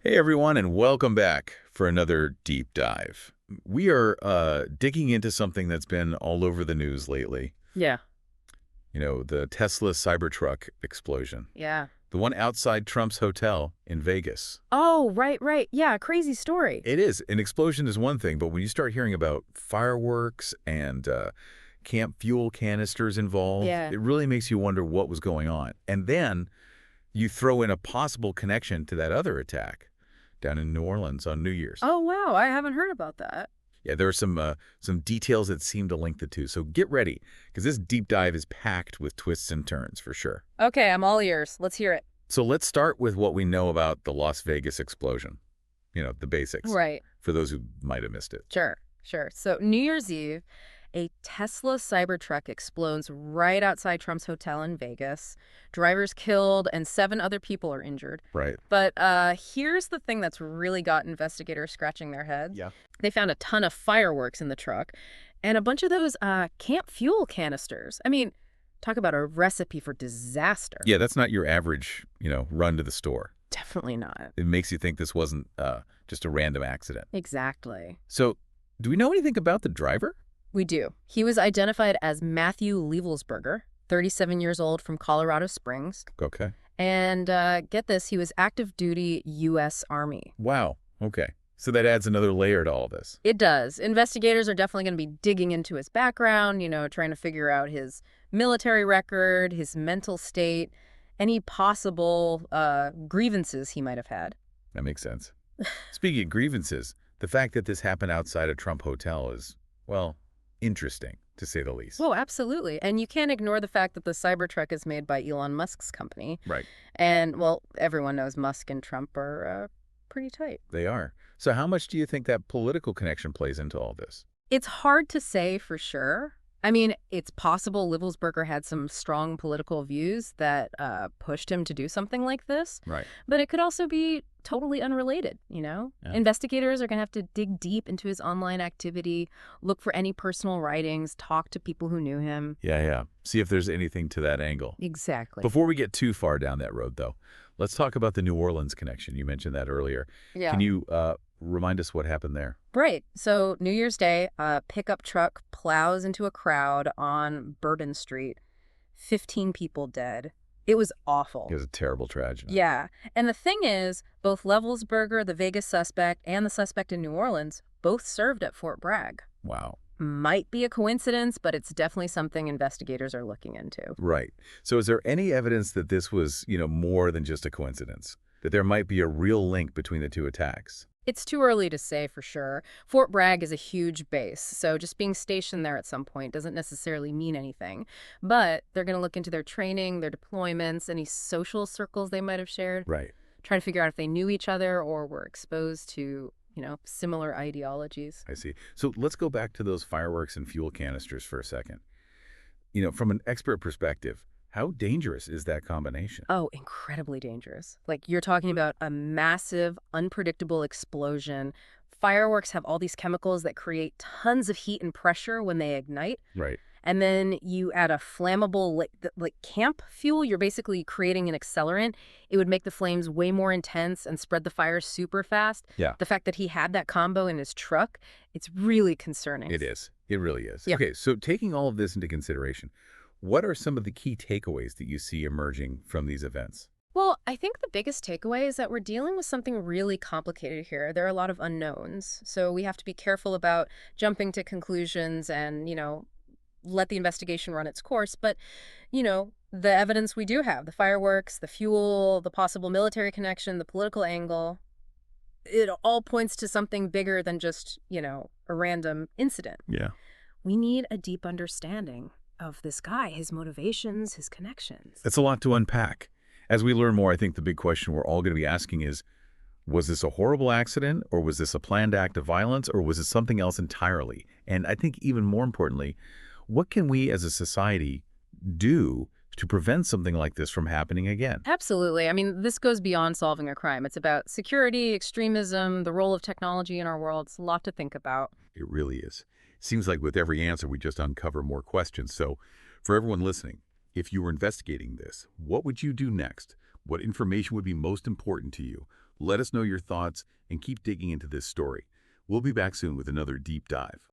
Hey everyone, and welcome back for another deep dive. We are digging into something that's been all over the news lately. Yeah. The Tesla Cybertruck explosion. Yeah. The one outside Trump's hotel in Vegas. Oh, right, right. Yeah, crazy story. It is. An explosion is one thing, but when you start hearing about fireworks and camp fuel canisters involved, Yeah. it really makes you wonder what was going on. And then you throw in a possible connection to that other attack down in New Orleans on New Year's. Oh, wow. I haven't heard about that. Yeah, there are some details that seem to link the two. So get ready, because this deep dive is packed with twists and turns for sure. Okay, I'm all ears. Let's hear it. So let's start with what we know about the Las Vegas explosion. The basics, Right. for those who might have missed it. Sure, sure. So, New Year's Eve, a Tesla Cybertruck explodes right outside Trump's hotel in Vegas. Drivers killed and 7 other people are injured. Right. But here's the thing that's really got investigators scratching their heads. Yeah. They found a ton of fireworks in the truck and a bunch of those camp fuel canisters. I mean, talk about a recipe for disaster. Yeah, that's not your average, run to the store. Definitely not. It makes you think this wasn't just a random accident. Exactly. So do we know anything about the driver? We do. He was identified as Matthew Levelsberger, 37 years old, from Colorado Springs. Okay. And get this, he was active duty U.S. Army. Wow. Okay. So that adds another layer to all this. It does. Investigators are definitely going to be digging into his background, trying to figure out his military record, his mental state, any possible grievances he might have had. That makes sense. Speaking of grievances, the fact that this happened outside a Trump hotel is, well, interesting, to say the least. Oh, absolutely. And you can't ignore the fact that the Cybertruck is made by Elon Musk's company. Right. And, well, everyone knows Musk and Trump are pretty tight. They are. So how much do you think that political connection plays into all this? It's hard to say for sure. I mean, it's possible Livelsberger had some strong political views that pushed him to do something like this. Right. But it could also be totally unrelated. Yeah. Investigators are going to have to dig deep into his online activity, look for any personal writings, talk to people who knew him. Yeah. See if there's anything to that angle. Exactly. Before we get too far down that road, though, let's talk about the New Orleans connection. You mentioned that earlier. Yeah. Can you remind us what happened there? Right. So New Year's Day, a pickup truck plows into a crowd on Bourbon Street. 15 people dead. It was awful. It was a terrible tragedy. Yeah. And the thing is, both Levelsberger, the Vegas suspect, and the suspect in New Orleans both served at Fort Bragg. Wow. Might be a coincidence, but it's definitely something investigators are looking into. Right. So is there any evidence that this was, more than just a coincidence? That there might be a real link between the two attacks? It's too early to say for sure. Fort Bragg is a huge base, so just being stationed there at some point doesn't necessarily mean anything. But they're going to look into their training, their deployments, any social circles they might have shared. Right. Try to figure out if they knew each other or were exposed to, similar ideologies. I see. So let's go back to those fireworks and fuel canisters for a second. From an expert perspective, how dangerous is that combination? Oh, incredibly dangerous. Like, you're talking about a massive, unpredictable explosion. Fireworks have all these chemicals that create tons of heat and pressure when they ignite. Right. And then you add a flammable, like camp fuel, you're basically creating an accelerant. It would make the flames way more intense and spread the fire super fast. Yeah. The fact that he had that combo in his truck, it's really concerning. It is. It really is. Yeah. Okay, so taking all of this into consideration, what are some of the key takeaways that you see emerging from these events? Well, I think the biggest takeaway is that we're dealing with something really complicated here. There are a lot of unknowns. So we have to be careful about jumping to conclusions and, let the investigation run its course. But, the evidence we do have, the fireworks, the fuel, the possible military connection, the political angle, it all points to something bigger than just, a random incident. Yeah. We need a deep understanding of this guy, his motivations, his connections. It's a lot to unpack. As we learn more, I think the big question we're all going to be asking is, was this a horrible accident, or was this a planned act of violence, or was it something else entirely? And I think even more importantly, what can we as a society do to prevent something like this from happening again? Absolutely. I mean, this goes beyond solving a crime. It's about security, extremism, the role of technology in our world. It's a lot to think about. It really is. Seems like with every answer, we just uncover more questions. So for everyone listening, if you were investigating this, what would you do next? What information would be most important to you? Let us know your thoughts and keep digging into this story. We'll be back soon with another deep dive.